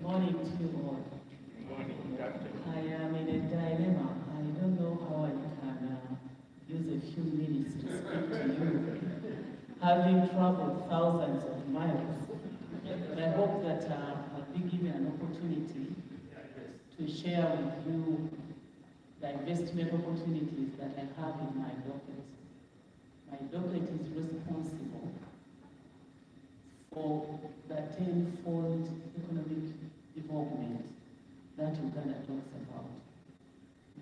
Morning to you all. Morning, Captain. I am in a dilemma. I don't know how I can use a few minutes to speak to you, having traveled thousands of miles. But I hope that I'll be given an opportunity to share with you the investment opportunities that I have in my docket. My docket is responsible for the tenfold economic development that Uganda talks about,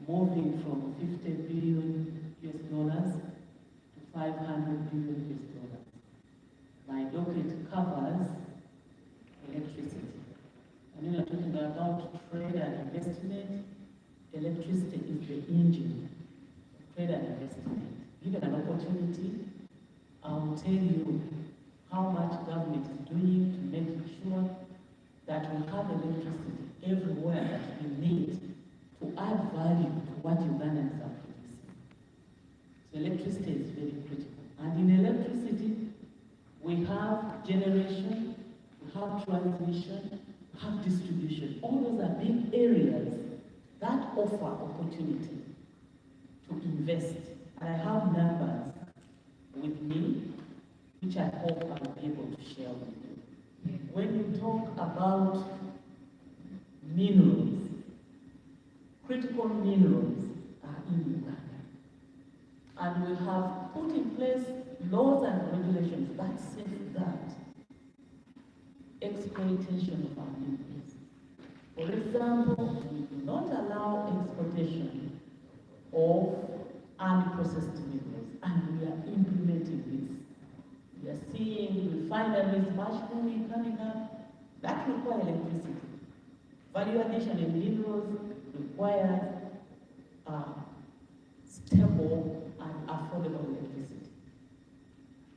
moving from 50 billion US dollars to 500 billion US dollars. My docket covers electricity. And when we're talking about trade and investment, electricity is the engine of trade and investment. Given an opportunity, I'll tell you how much government is doing to make sure that we have electricity everywhere that we need to add value to what Ugandans are producing. So electricity is very critical. And in electricity, we have generation, we have transmission, we have distribution. All those are big areas that offer opportunity to invest. And I have numbers with me, which I hope I'll be able to share with you. When you talk about minerals, critical minerals are in Uganda. And we have put in place laws and regulations that safeguard exploitation of our minerals. For example, we do not allow exploitation of unprocessed minerals, and we are implementing this. We are seeing refineries mushrooming coming up that require electricity. Value addition in minerals requires stable and affordable electricity.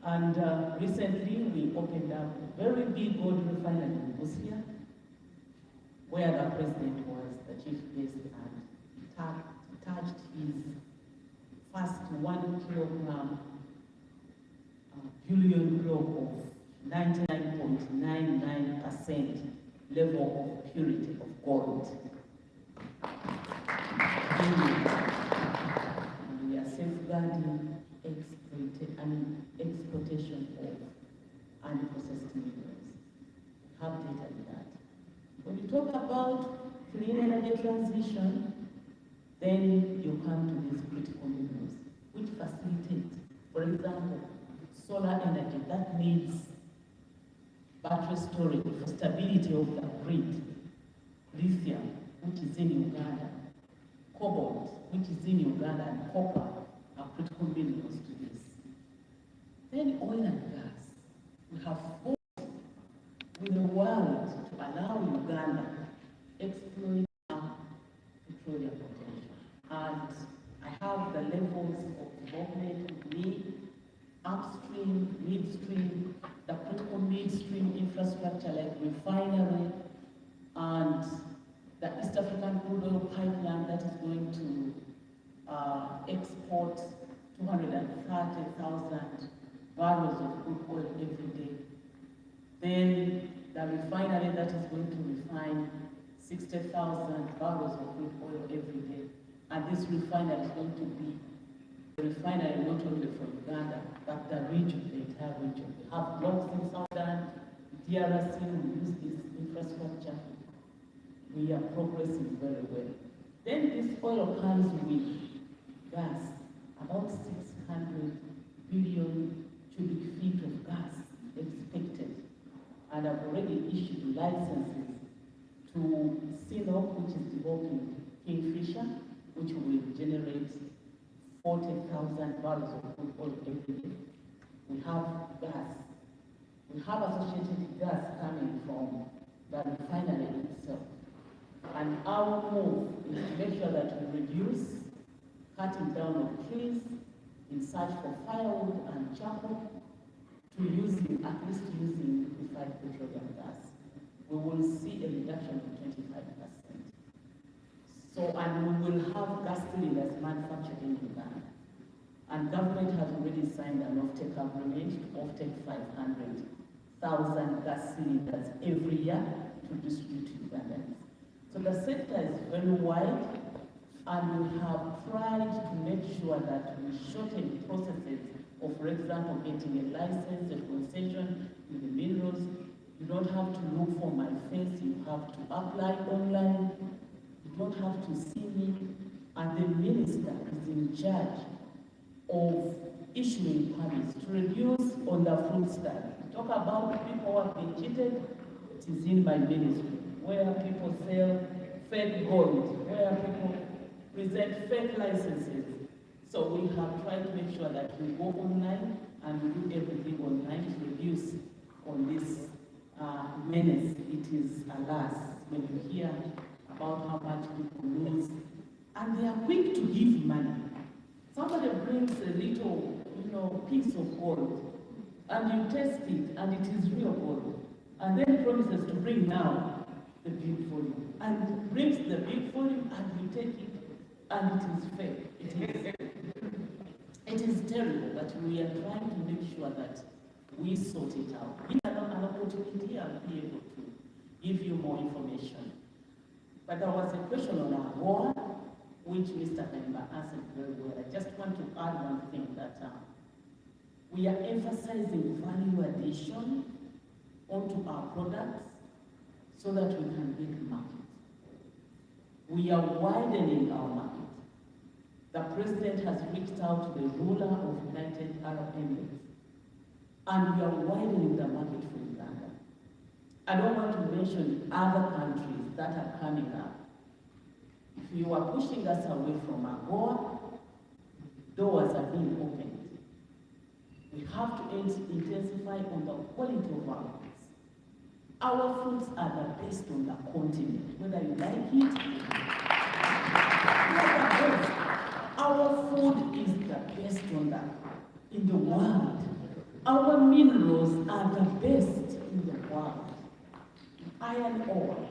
And recently we opened up a very big gold refinery in Busia, where the president was the chief guest, and touched his first 1 kilogram bullion block of 99.99% level of purity of gold. And we are safeguarding exploitation of unprocessed minerals. We have data on that. When you talk about clean energy transition, then you come to these critical minerals, which facilitate, for example, solar energy that needs battery storage for stability of the grid, lithium, which is in Uganda, cobalt, which is in Uganda, and copper are critical minerals to this. Then oil and gas. We have fought with the world to allow Uganda to exploit our petroleum potential. And I have the levels of development we need, upstream, midstream, the critical midstream infrastructure like refinery, and the East African crude oil pipeline that is going to export 230,000 barrels of crude oil every day. Then the refinery that is going to refine 60,000 barrels of crude oil every day. And this refinery is going to be a refinery not only for Uganda, but the region, the entire region. We have blocks in Southern, DRC, we use this infrastructure. We are progressing very well. Then this oil comes with gas, about 600 billion cubic feet of gas expected. And I've already issued licenses to CNOC, which is developing Kingfisher, which will generate 40,000 barrels of crude oil every day. We have gas. We have associated gas coming from the refinery itself. And our move is to make sure that we reduce cutting down of trees in search for firewood and charcoal to using, at least using liquefied petroleum gas. We will see a reduction of 25%. So, and we will have gas cylinders manufactured in Uganda. And government has already signed an offtake agreement to offtake 500,000 gas cylinders every year to distribute to Ugandans. So the sector is very wide, and we have tried to make sure that we shorten processes of, for example, getting a license, a concession in the minerals. You don't have to look for my face, you have to apply online, you don't have to see me, and the minister is in charge of issuing permits to reduce on the fruit stand. Talk about people who have been cheated, it is in my ministry, where people sell fake gold, where people present fake licenses. So we have tried to make sure that we go online and we do everything online to reduce on this menace. It is, alas, when you hear about how much people lose, and they are quick to give money. Somebody brings a little, piece of gold, and you test it, and it is real gold, and then promises to bring now the big volume, and brings the big volume, and you take it, and it is fake. It is terrible, but we are trying to make sure that we sort it out. We are not an opportunity and be able to give you more information. But there was a question on our board, which Mr. Kaimba answered very well. I just want to add one thing, that we are emphasizing value addition onto our products so that we can make market. We are widening our market. The president has reached out to the ruler of United Arab Emirates, and we are widening the market for Uganda. I don't want to mention other countries that are coming up. If you are pushing us away from AGOA, doors are being opened. We have to intensify on the quality of our foods. Our foods are the best on the continent, whether you like it. Our food is the best in the world. Our minerals are the best in the world. Iron ore,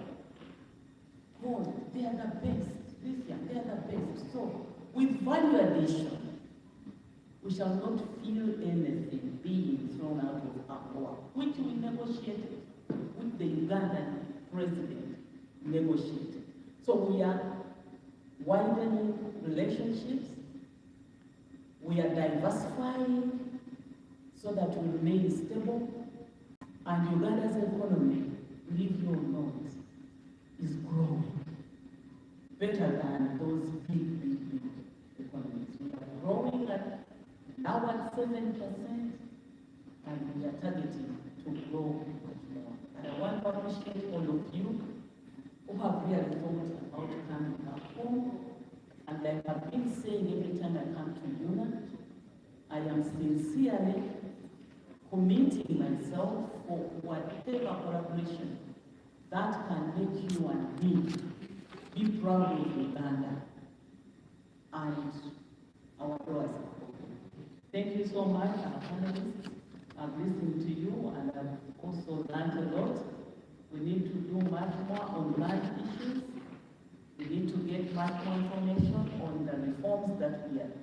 gold, they are the best. Lithium, they are the best. So, with value addition, we shall not feel anything being thrown out of AGOA, which we negotiated, with the Ugandan president negotiated. So we are widening relationships, we are diversifying so that we remain stable, and Uganda's economy, believe it or not, is growing better than those big economies. We are growing now at 7%, and we are targeting to grow much more. And I want to appreciate all of you who have really thought about coming back home. And like I've been saying every time I come to UNAA, I am sincerely committing myself for whatever collaboration that can make you and me be proud of Uganda, and our doors are open. Thank you so much, our panelists. I've listened to you, and I've also learned a lot. We need to do much more on land issues. We need to get much more information on the reforms that we are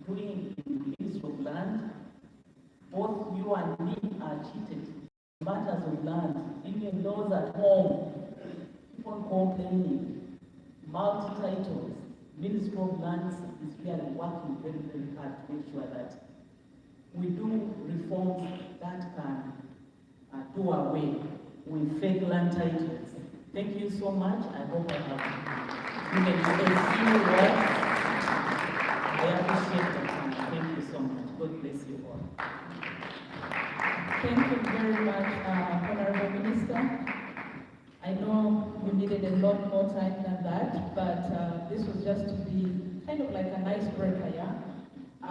doing in the Ministry of Land. Both you and me are cheated in matters of land, even those at home. Keep on complaining. Multi-titles. Ministry of Lands is really working very, very hard to make sure that we do reforms that can do away with fake land titles. Thank you so much. I hope I have given you a few words. I appreciate the time. Thank you so much. God bless you all. Thank you very much, Honorable Minister. I know we needed a lot more time than that, but this was just to be kind of like an icebreaker, yeah?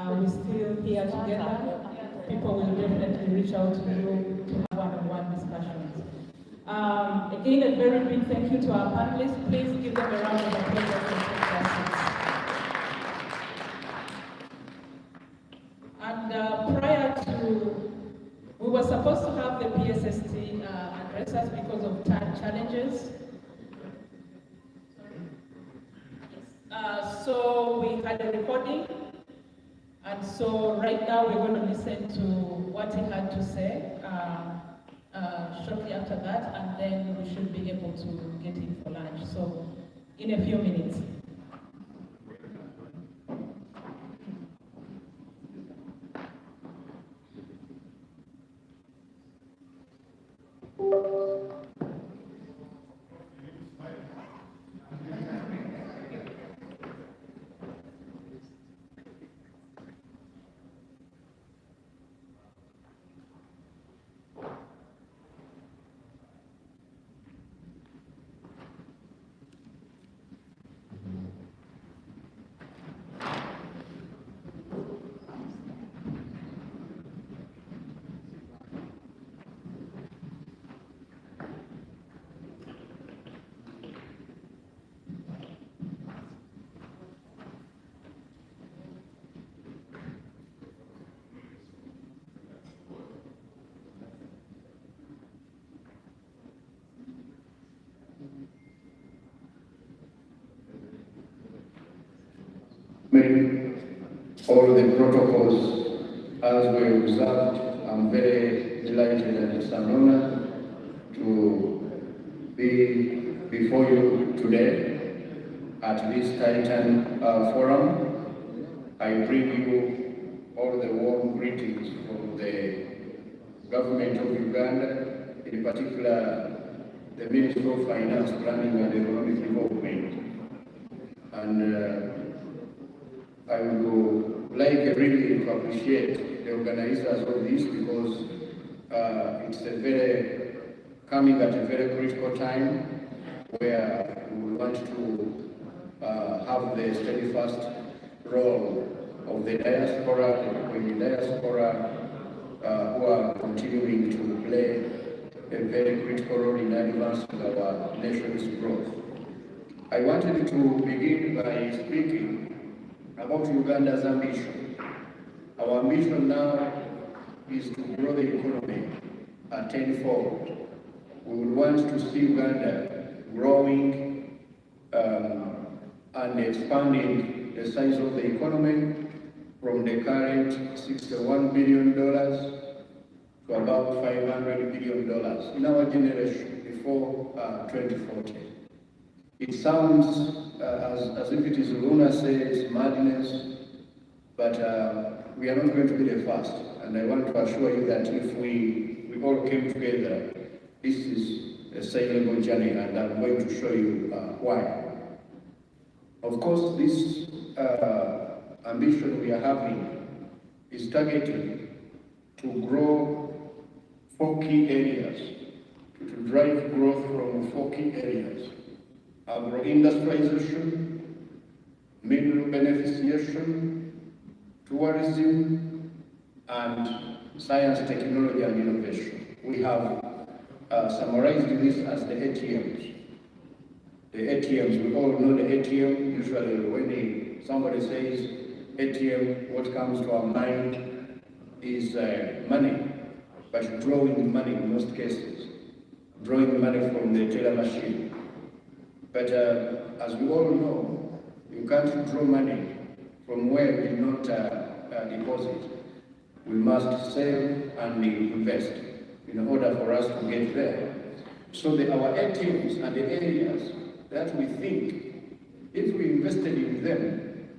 We're still here together. People will definitely reach out to you to have one-on-one discussions. Again, a very big thank you to our panelists. Please give them a round of applause. And prior to, we were supposed to have the PSST address us because of time challenges. So we had a recording, and so right now we're going to listen to what he had to say. shortly after that, and then we should be able to get in for lunch. So in a few minutes. All the protocols as we observed. I'm very delighted and it's an honor to be before you today at this Titan forum. I bring you all the warm greetings from the government of Uganda, in particular the Ministry of Finance, Planning and Economic Development. And I would like really to appreciate the organizers of this because it's coming at a very critical time where we want to have the steadfast role of the diaspora, the people in the diaspora who are continuing to play a very critical role in advancing our nation's growth. I wanted to begin by speaking about Uganda's ambition. Our ambition now is to grow the economy tenfold. We would want to see Uganda growing and expanding the size of the economy from the current $61 billion to about $500 billion in our generation before 2040. It sounds as if it is lunacy, madness, but we are not going to be the first. And I want to assure you that if we all came together, this is a saleable journey, and I'm going to show you why. Of course, this ambition we are having is targeted to grow 4 key areas, to drive growth from 4 key areas: agro-industrialization, mineral beneficiation, tourism, and science, technology, and innovation. We have summarized this as the ATMs. The ATMs, we all know the ATM. Usually when somebody says ATM, what comes to our mind is money, but drawing money in most cases, drawing money from the teller machine. But as we all know, you can't draw money from where you did not deposit. We must save and invest in order for us to get there. So our ATMs and the areas that we think, if we invested in them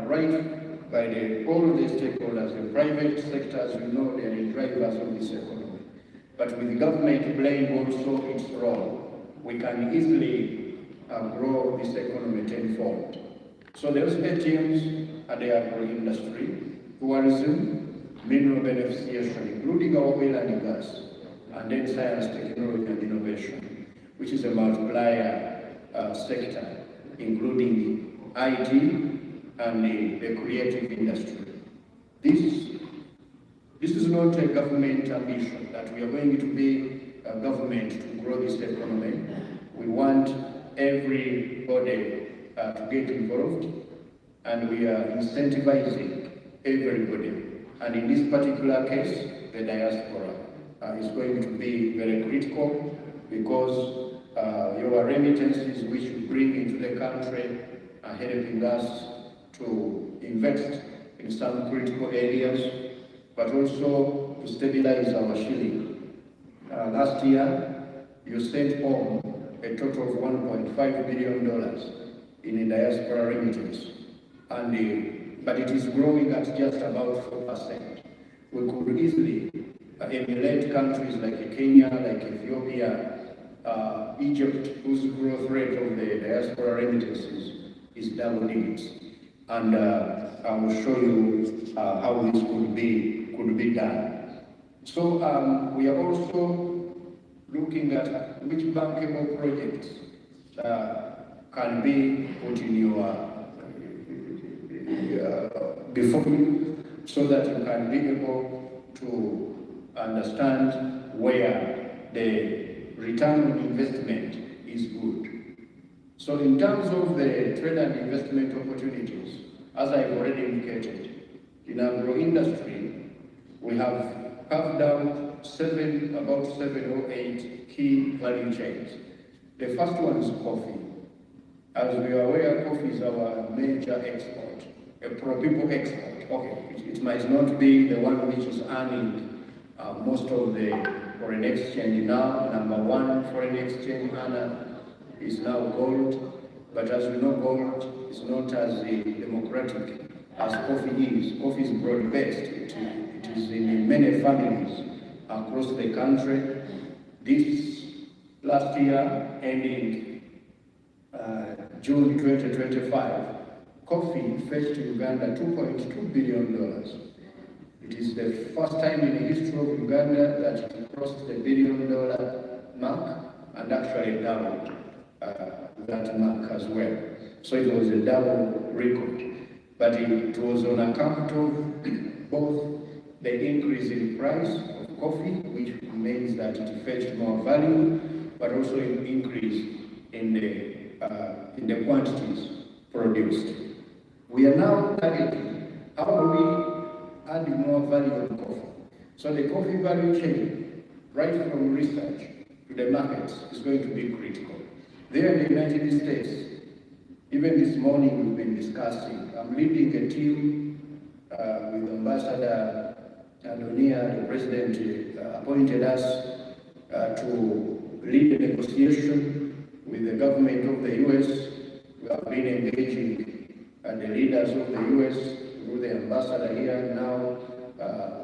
right by all the stakeholders, the private sectors, we know they are the drivers of this economy. But with the government playing also its role, we can easily grow this economy tenfold. So there's ATMs and the agro-industry, tourism, mineral beneficiation, including our oil and gas, and then science, technology, and innovation, which is a multiplier sector, including IT and the creative industry. This is not a government ambition that we are going to be a government to grow this economy. We want everybody to get involved, and we are incentivizing everybody. And in this particular case, the diaspora is going to be very critical because your remittances which you bring into the country are helping us to invest in some critical areas, but also to stabilize our shilling. last year, you sent home a total of $1.5 billion in diaspora remittance, and but it is growing at just about 4%. We could easily emulate countries like Kenya, like Ethiopia, Egypt, whose growth rate of the diaspora remittances is double digits, and I will show you how this could be done. So we are also looking at which bankable projects can be put in your before you, so that you can be able to understand where the return on investment is good. So in terms of the trade and investment opportunities, as I've already indicated, in agro-industry, we have carved out about 7 or 8 key value chains. The first one is coffee. As we are aware, coffee is our major export, a pro-people export. Okay, it might not be the one which is earning most of the foreign exchange now. Number one foreign exchange earner is now gold, but as we know, gold is not as democratic as coffee is. Coffee is broad-based. It is in many families across the country. This last year, ending June 2025, coffee fetched Uganda $2.2 billion. It is the first time in the history of Uganda that it crossed the $1 billion mark, and actually doubled that mark as well. So it was a double record. But it was on account of both the increase in price of coffee, which means that it fetched more value, but also an increase in the quantities produced. We are now targeting how do we add more value on coffee. So the coffee value chain, right from research to the markets, is going to be critical. There in the United States, even this morning we've been discussing, I'm leading a team with Ambassador Adonia, the President appointed us to lead a negotiation with the government of the U.S. We have been engaging the leaders of the U.S. through the ambassador here. Now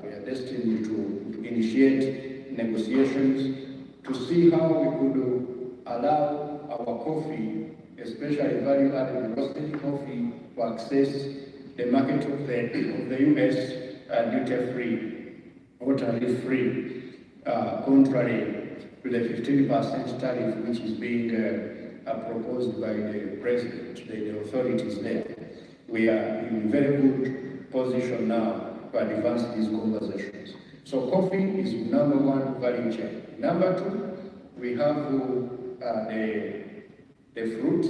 we are destined to initiate negotiations to see how we could allow our coffee, especially value-added roasted coffee, to access the market of the U.S. duty-free or tariff-free, contrary to the 15% tariff which is being proposed by the president, the authorities there. We are in very good position now to advance these conversations. So coffee is number one value chain. Number two, we have the fruits.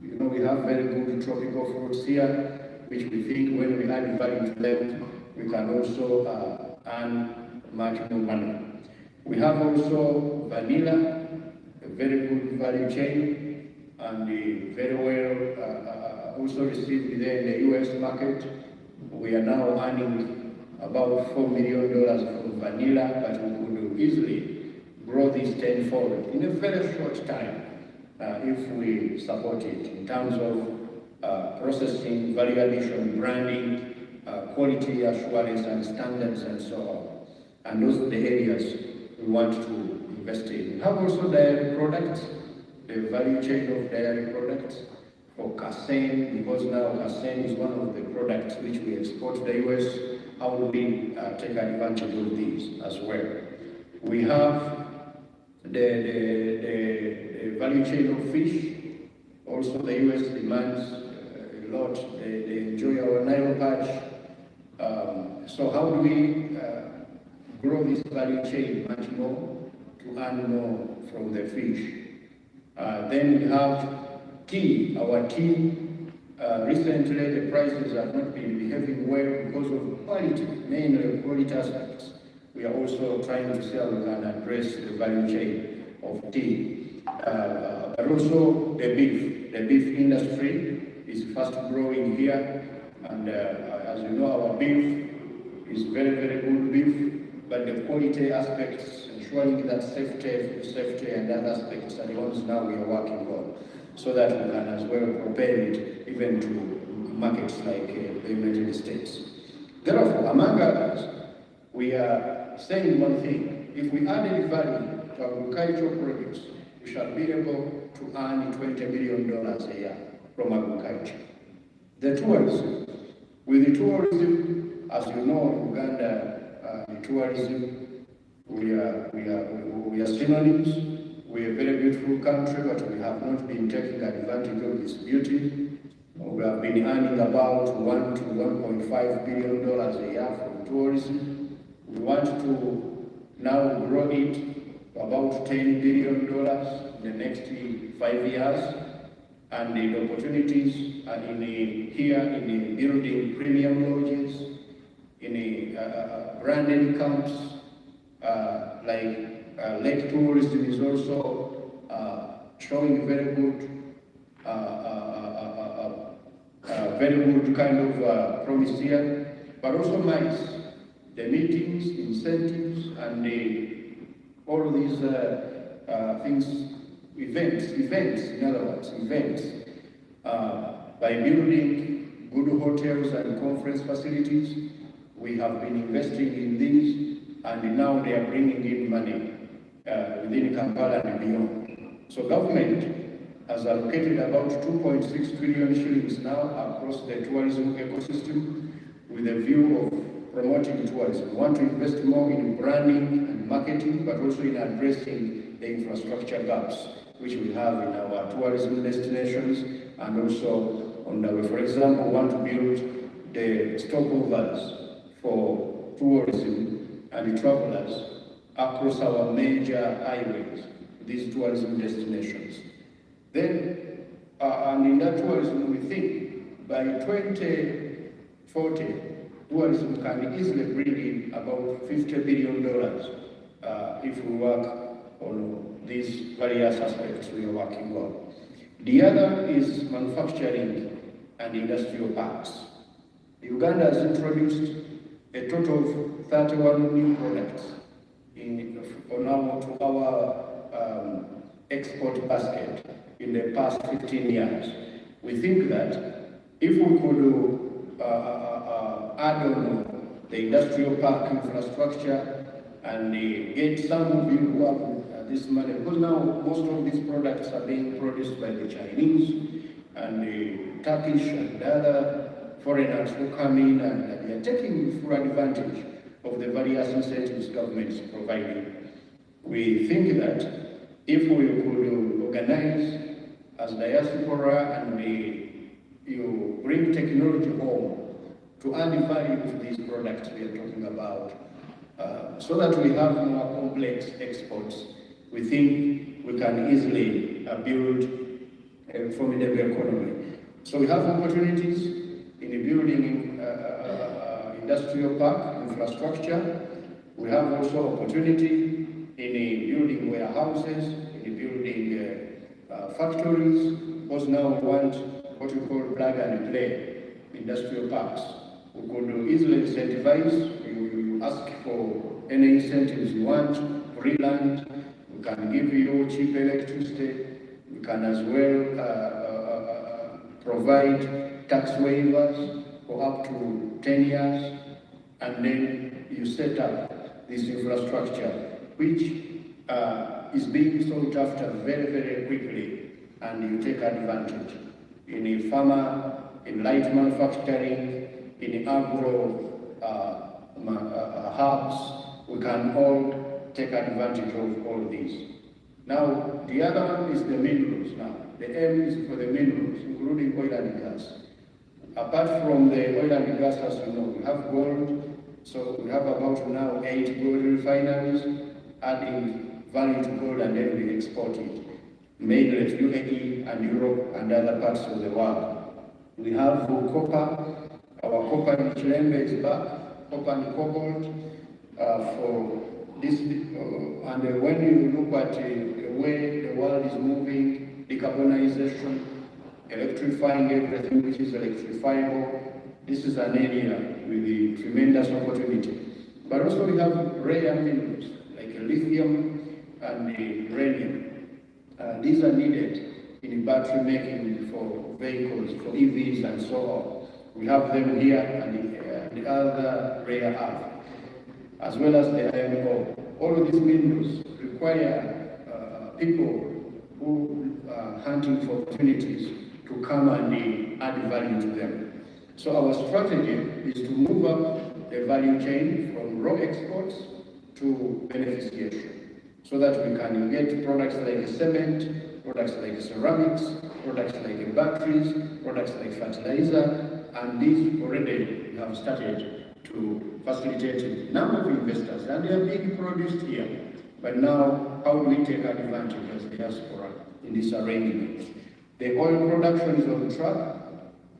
You know, we have very good tropical fruits here, which we think when we add value to them, we can also earn much more money. We have also vanilla, a very good value chain, and very well also received there in the U.S. market. We are now earning about $4 million from vanilla, but we could easily grow this tenfold in a very short time if we support it in terms of processing, value addition, branding, quality assurance and standards, and so on. And those are the areas we want to invest in. We have also dairy products, the value chain of dairy products for casein, because now casein is one of the products which we export to the US. How do we take advantage of these as well? We have the value chain of fish. Also, the US demands a lot. They enjoy our Nile perch. So how do we grow this value chain much more to earn more from the fish? Then we have tea. Our tea, recently the prices have not been behaving well because of quality, mainly quality aspects. We are also trying to see how we can address the value chain of tea. But also the beef. The beef industry is fast growing here, and as you know, our beef is very, very good beef, but the quality aspects and ensuring that safety, food safety and other aspects are the ones now we are working on, so that we can as well propel it even to markets like the United States. Therefore, among others, we are saying one thing: if we add any value to agricultural products, we shall be able to earn $20 million a year from agriculture. The tourism, with the tourism, as you know, Uganda, the tourism, we are synonyms. We are a very beautiful country, but we have not been taking advantage of this beauty. We have been earning about $1 to $1.5 billion a year from tourism. We want to now grow it to about $10 billion in the next 5 years. And the opportunities are here in building premium lodges, in branded camps, lake tourism is also showing very good kind of promise here, but also nice. The meetings, incentives, and all of these things, events, in other words, by building good hotels and conference facilities. We have been investing in these, and now they are bringing in money within Kampala and beyond. So government has allocated about 2.6 trillion shillings now across the tourism ecosystem with a view of promoting tourism. We want to invest more in branding and marketing, but also in addressing the infrastructure gaps which we have in our tourism destinations, and also on the way. For example, we want to build the stopovers for tourism and travelers across our major highways, these tourism destinations. Then, and in that tourism, we think by 2040, tourism can easily bring in about $50 billion if we work on these various aspects we are working on. The other is manufacturing and industrial parks. Uganda has introduced a total of 31 new products to our export basket in the past 15 years. We think that if we could add on the industrial park infrastructure and get some of you who have this money, because now most of these products are being produced by the Chinese and the Turkish and other foreigners who come in, and they are taking full advantage of the various incentives government is providing. We think that if we could organize as diaspora and you bring technology home to add value to these products we are talking about, so that we have more complex exports, we think we can easily build a formidable economy. So we have opportunities in building industrial park infrastructure. We have also opportunity in building warehouses, in building factories, because now we want what we call plug and play industrial parks. We could easily incentivize. You ask for any incentives you want, free land. We can give you cheap electricity. We can as well provide tax waivers for up to 10 years, and then you set up this infrastructure, which is being sought after very, very quickly, and you take advantage. In a pharma, in light manufacturing, in agro hubs, we can all take advantage of all these. Now, the other one is the minerals now. The aim is for the minerals, including oil and gas. Apart from the oil and gas, as you know, we have gold. So we have about now 8 gold refineries, adding value to gold, and then we export it, mainly to UAE and Europe and other parts of the world. We have copper. Our copper in Chilembe is back, copper and cobalt for this. And when you look at the way the world is moving, decarbonization, electrifying everything which is electrifiable, this is an area with a tremendous opportunity. But also we have rare minerals like lithium and the uranium. These are needed in battery making for vehicles, for EVs and so on. We have them here, and the other rare earth, as well as the iron ore. All of these minerals require people who are hunting for opportunities to come and add value to them. So our strategy is to move up the value chain from raw exports to beneficiation, so that we can get products like cement, products like ceramics, products like batteries, products like fertilizer, and these already have started to facilitate a number of investors, and they are being produced here. But now, how do we take advantage as diaspora in this arrangement? The oil production is on track.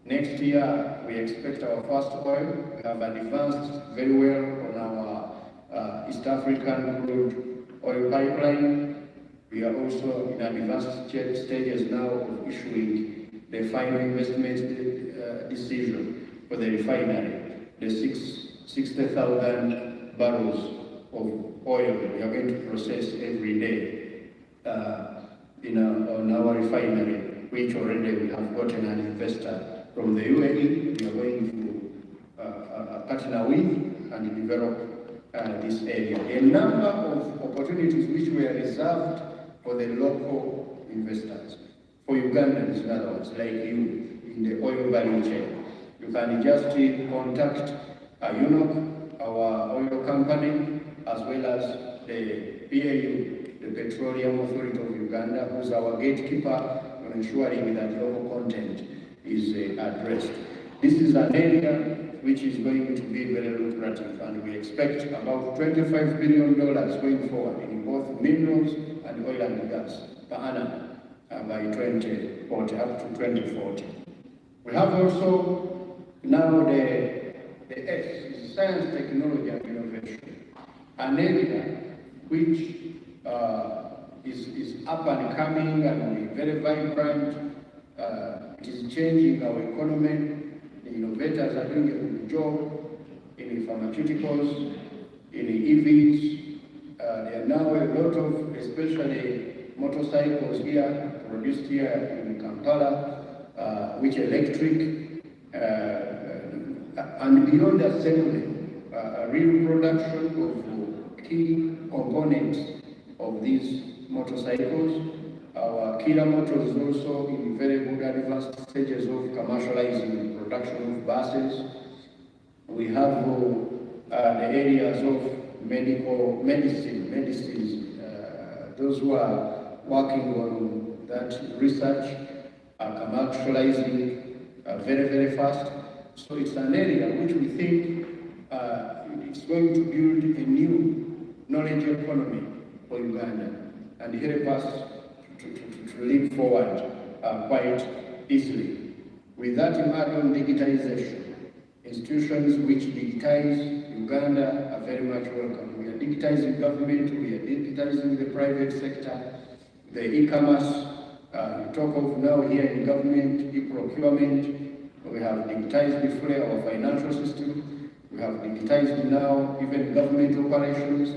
Next year, we expect our first oil. We have advanced very well on our East African crude oil pipeline. We are also in advanced stages now of issuing the final investment decision for the refinery, the 60,000 barrels of oil we are going to process every day on our refinery, which already we have gotten an investor from the UAE. We are going to partner with and develop this area. A number of opportunities which were reserved for the local investors, for Ugandans in other words, like you, in the oil value chain. You can just contact UNAA, our oil company, as well as the PAU, the Petroleum Authority of Uganda, who's our gatekeeper on ensuring that local content is addressed. This is an area which is going to be very lucrative, and we expect about $25 billion going forward in both minerals and oil and gas per annum by 2040, up to 2040. We have also now the S is science, technology and innovation, an area which is up and coming and very vibrant. It is changing our economy. The innovators are doing a good job in pharmaceuticals, in EVs. There are now a lot of, especially motorcycles here, produced here in Kampala, which are electric, and beyond assembly, real production of key components of these motorcycles. Our killer motor is also in very good advanced stages of commercializing the production of buses. We have the areas of medicines. Those who are working on that research are commercializing very, very fast. So it's an area which we think it's going to build a new knowledge economy for Uganda and help us to leap forward quite easily. With that, you add on digitization. Institutions which digitize Uganda are very much welcome. We are digitizing government, we are digitizing the private sector, the e-commerce, we talk of now here in government, e-procurement. We have digitized before our financial system. We have digitized now even government operations.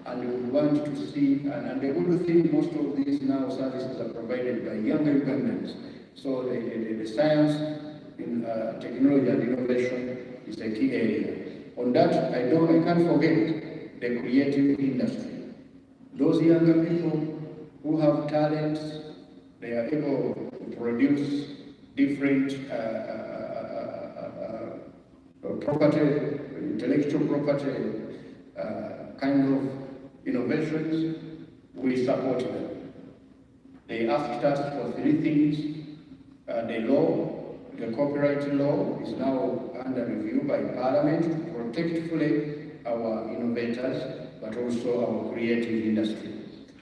And we want to see, and the good thing, most of these now services are provided by younger Ugandans. So the science, in technology and innovation is a key area. On that, I can't forget the creative industry. Those younger people who have talents, they are able to produce different property, intellectual property, kind of innovations. We support them. They asked us for three things. The law, the copyright law is now under review by Parliament to protect fully our innovators, but also our creative industry.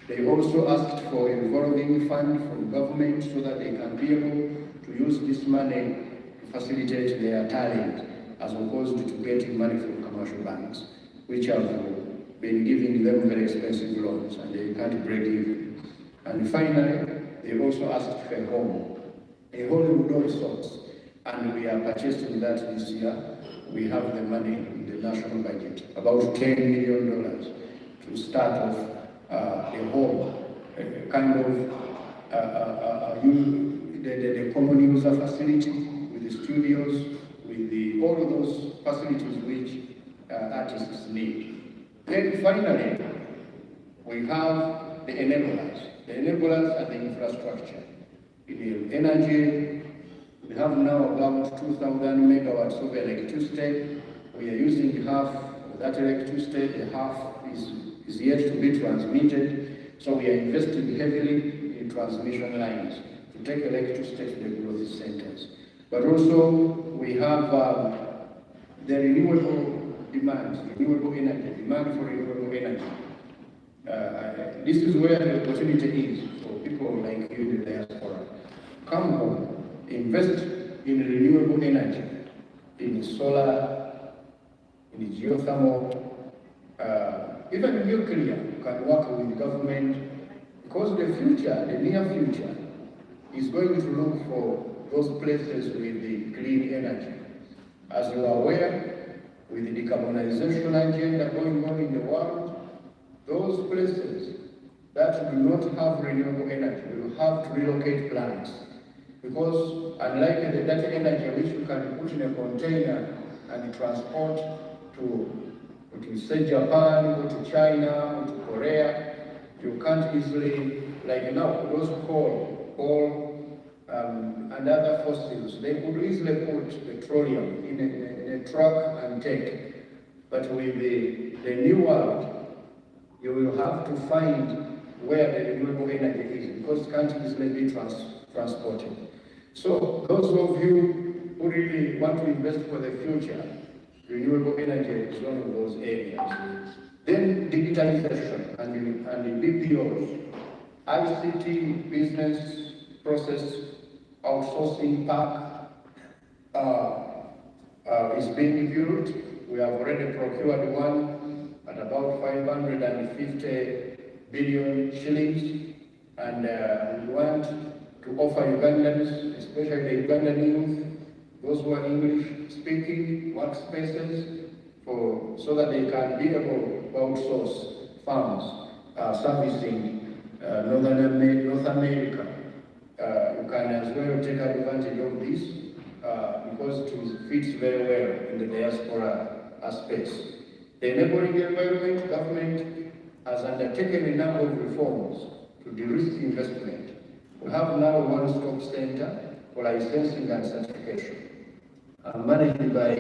They also asked for a revolving fund from government so that they can be able to use this money to facilitate their talent, as opposed to getting money from commercial banks, which have been giving them very expensive loans and they can't break even. And finally, they also asked for a home, a Hollywood of sorts, and we are purchasing that this year. We have the money in the national budget, about $10 million to start off the whole kind of the common user facility with the studios, with the all of those facilities which artists need. Then finally, we have the enablers. The enablers are the infrastructure. In the energy, we have now about 2,000 megawatts of electricity. We are using half of that electricity, the half is yet to be transmitted. So we are investing heavily in transmission lines to take electricity to the growth centers. But also we have the renewable demands, renewable energy, demand for renewable energy. This is where the opportunity is for people like you in the diaspora. Come home, invest in renewable energy, in solar, in geothermal, even nuclear. You can work with government, because the future, the near future, is going to look for those places with the clean energy. As you are aware, with the decarbonization agenda going on in the world, those places that do not have renewable energy will have to relocate plants. Because unlike the data energy which you can put in a container and transport to say Japan, or to China, or to Korea, you can't easily, like now, those coal and other fossils, they could easily put petroleum in a truck and take. But with the new world, you will have to find where the renewable energy is, because it can't easily be transported. So those of you who really want to invest for the future, renewable energy is one of those areas. Then digitalization and the BPOs, ICT, business process outsourcing park is being built. We have already procured one at about 550 billion shillings, and we want to offer Ugandans, especially the Ugandan youth, those who are English speaking, workspaces, so that they can be able to outsource farms servicing North America. You can as well take advantage of this because it fits very well in the diaspora space. The enabling environment, government has undertaken a number of reforms to de-risk investment. We have now a one-stop center for licensing and certification, managed by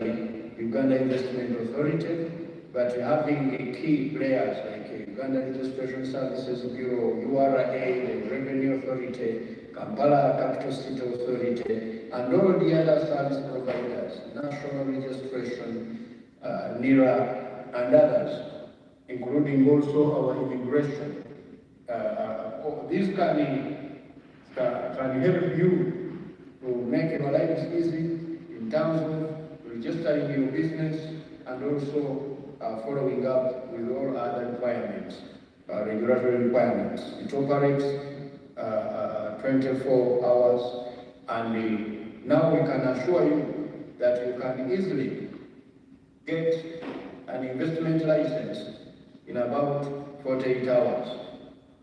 Uganda Investment Authority, but having key players like Uganda Registration Services Bureau, URA, the Revenue Authority, Kampala Capital City Authority, and all the other service providers, National Registration, NIRA, and others, including also our immigration. This can help you to make your lives easy in terms of registering your business and also following up with all other requirements, regulatory requirements. It operates 24 hours, and now we can assure you that you can easily get an investment license in about 48 hours,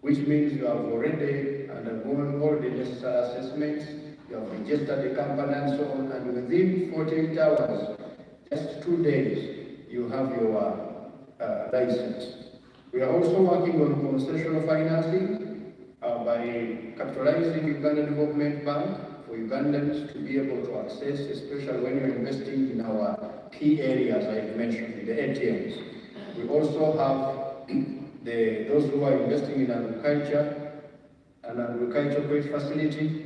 which means you have already undergone all the necessary assessments, you have registered the company and so on, and within 48 hours, just 2 days, you have your license. We are also working on concessional financing by capitalizing Uganda Development Bank for Ugandans to be able to access, especially when you're investing in our key areas I mentioned, the ATMs. We also have those who are investing in agriculture, an agricultural credit facility,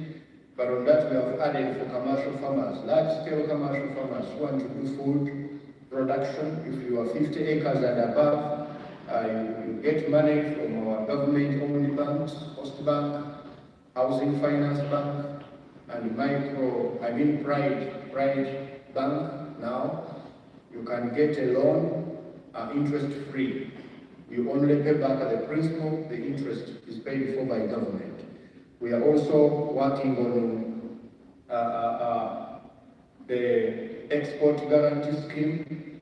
but on that we have added for commercial farmers, large-scale commercial farmers who want to do food production. If you are 50 acres and above, you get money from our government-owned banks, Post Bank, Housing Finance Bank, and Pride Bank. Now you can get a loan interest-free. You only pay back the principal, the interest is paid for by government. We are also working on the export guarantee scheme,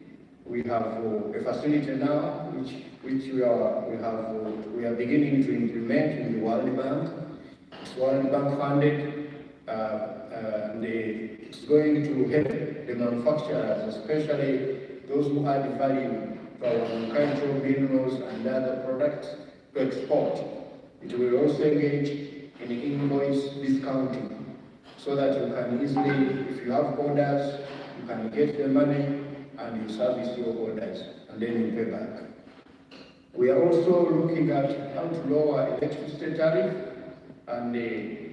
We have a facility now which we are beginning to implement in the World Bank. It's World Bank funded, and it's going to help the manufacturers, especially those who add value to our agricultural minerals and other products, to export. It will also engage in invoice discounting, so that you can easily, if you have orders, you can get the money and you service your orders, and then you pay back. We are also looking at how to lower electricity tariff, and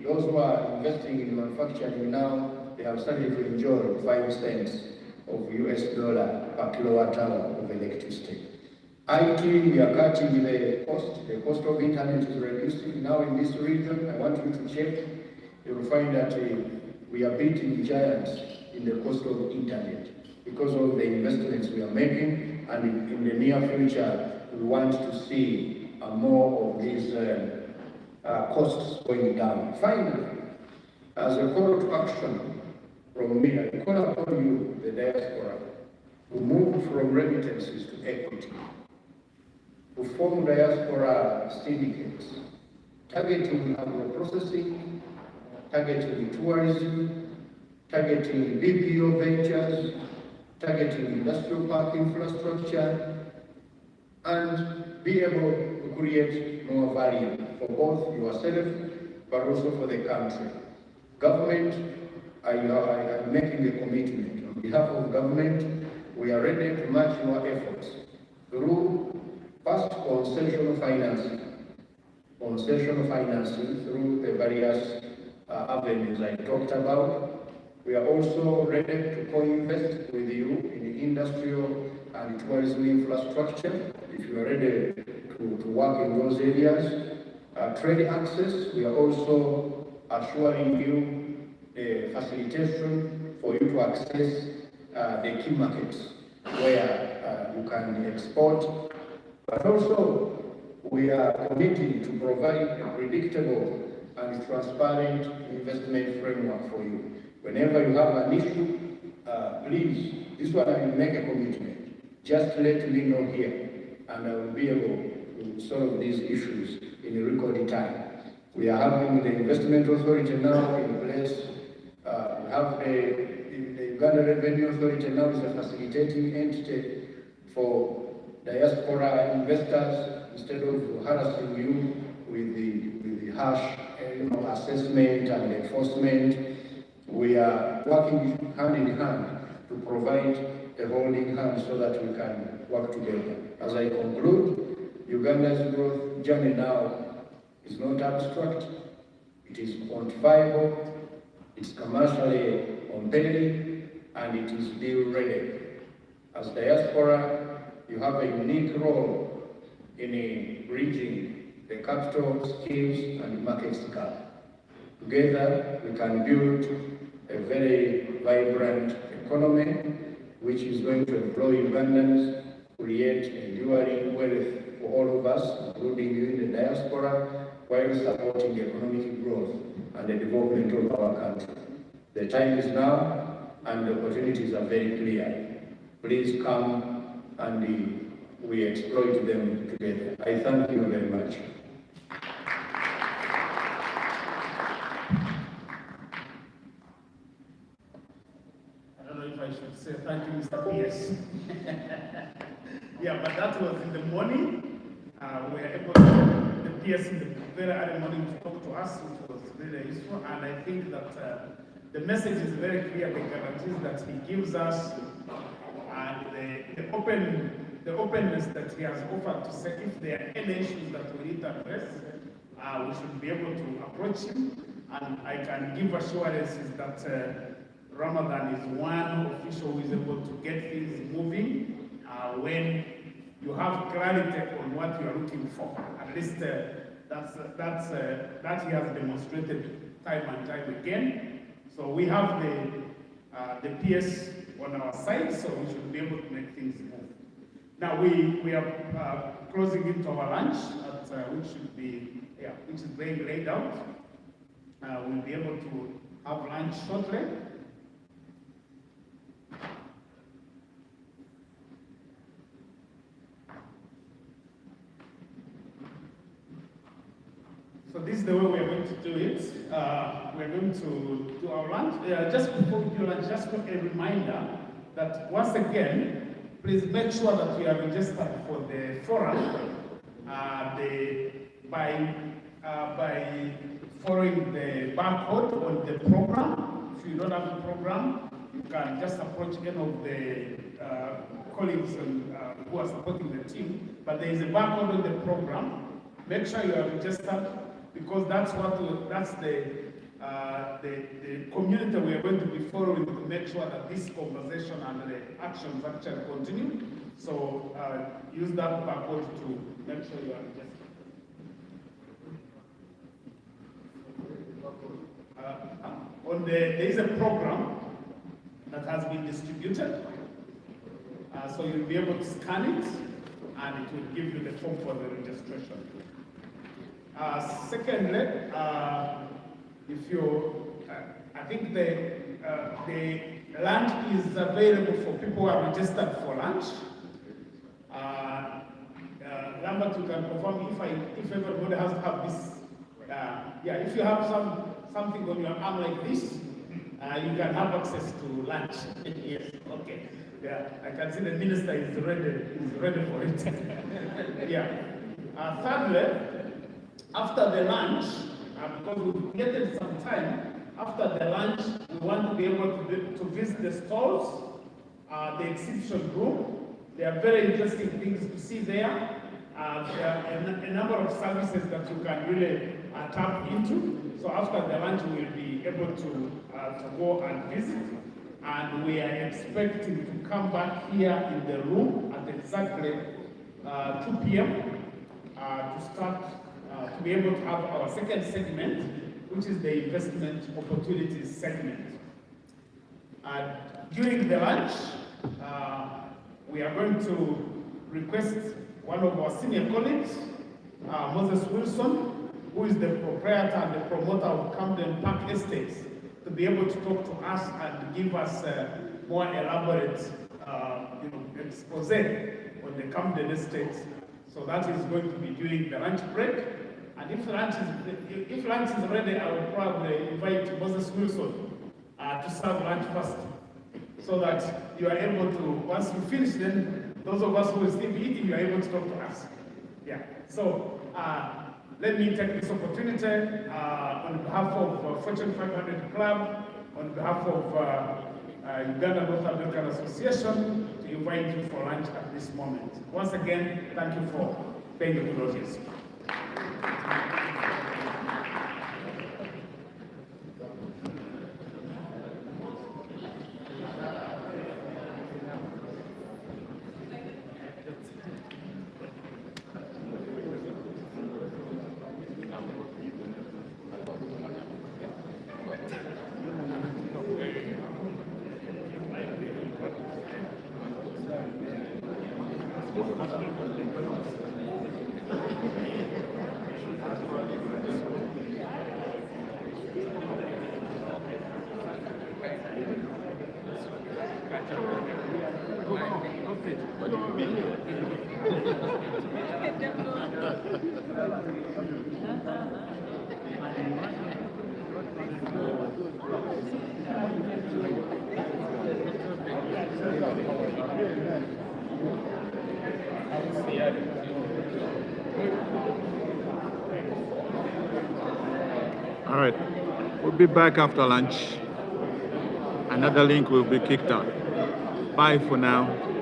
those who are investing in manufacturing now, they have started to enjoy 5 cents of US dollar per kilowatt hour of electricity. IT, we are cutting the cost of internet is reducing. Now in this region, I want you to check, you will find that we are beating giants in the cost of internet because of the investments we are making, and in the near future, we want to see more of these costs going down. Finally, as a call to action from me, I call upon you, the diaspora, to move from remittances to equity, to form diaspora syndicates, targeting agro-processing, targeting tourism, targeting BPO ventures, targeting industrial park infrastructure, and be able to create more value for both yourself, but also for the country. Government, I am making a commitment. On behalf of government, we are ready to match your efforts through first concessional financing, through the various avenues I talked about. We are also ready to co-invest with you in the industrial and tourism infrastructure, if you are ready to work in those areas. Trade access, we are also assuring you a facilitation for you to access the key markets where you can export. But also, we are committed to provide a predictable and transparent investment framework for you. Whenever you have an issue, please, this one I will make a commitment. Just let me know here, and I will be able to solve these issues in a record time. We are having the investment authority now in place. We have the Uganda Revenue Authority now is a facilitating entity for diaspora investors, instead of harassing you with the harsh assessment and enforcement. We are working hand in hand to provide a holding hand so that we can work together. As I conclude, Uganda's growth journey now is not abstract, it is quantifiable, it's commercially competitive, and it is deal ready. As diaspora, you have a unique role in bridging the capital, skills, and market gap. Together, we can build a very vibrant economy which is going to employ Ugandans, create enduring wealth for all of us, including you in the diaspora, while supporting economic growth and the development of our country. The time is now, and the opportunities are very clear. Please come and we exploit them together. I thank you very much. I should say thank you, Mr. P.S. Yeah, but that was in the morning. We were able to, the P.S. in the very early morning to talk to us, which was very useful. And I think that the message is very clear, the guarantees that he gives us, and the openness that he has offered to say if there are any issues that we need to address, we should be able to approach him. And I can give assurances that Ramadan is one official who is able to get things moving when you have clarity on what you are looking for. At least that he has demonstrated time and time again. So we have the PS on our side, so we should be able to make things move. Now we are closing into our lunch, which should be which is being laid out. We'll be able to have lunch shortly. we're going to do our lunch. Just before we do lunch, just a reminder that once again, please make sure that you are registered for the forum by following the barcode on the program. If you don't have a program, you can just approach any of the colleagues who are supporting the team. But there is a barcode on the program. Make sure you are registered, because that's the community we are going to be following to make sure that this conversation and the actions actually continue. So use that barcode to make sure you are registered. There is a program that has been distributed, so you'll be able to scan it, and it will give you the form for the registration. Secondly, if you, I think the lunch is available for people who are registered for lunch. Lambert, you can confirm if everybody has to have this. Yeah, if you have something on your arm like this, you can have access to lunch. Yes, okay. Yeah, I can see the minister is ready for it. Yeah. Thirdly, after the lunch, because we've created some time, after the lunch, we want to be able to visit the stalls, the exhibition room. There are very interesting things to see there. There are a number of services that you can really tap into. So after the lunch, we'll be able to go and visit. And we are expecting to come back here in the room at exactly 2 p.m. To start to be able to have our second segment, which is the investment opportunities segment. During the lunch, we are going to request one of our senior colleagues, Moses Wilson, who is the proprietor and the promoter of Camden Park Estates, to be able to talk to us and give us more elaborate expose on the Camden Estates. So that is going to be during the lunch break. And if lunch is ready, I will probably invite Moses Wilson to serve lunch first, so that you are able to, once you finish, then those of us who will still be eating, you are able to talk to us. Yeah. So let me take this opportunity on behalf of Fortune 500 Club, on behalf of Uganda North American Association, to invite you for lunch at this moment. Once again, thank you for paying the good audience. All right, we'll be back after lunch. Another link will be kicked out. Bye for now.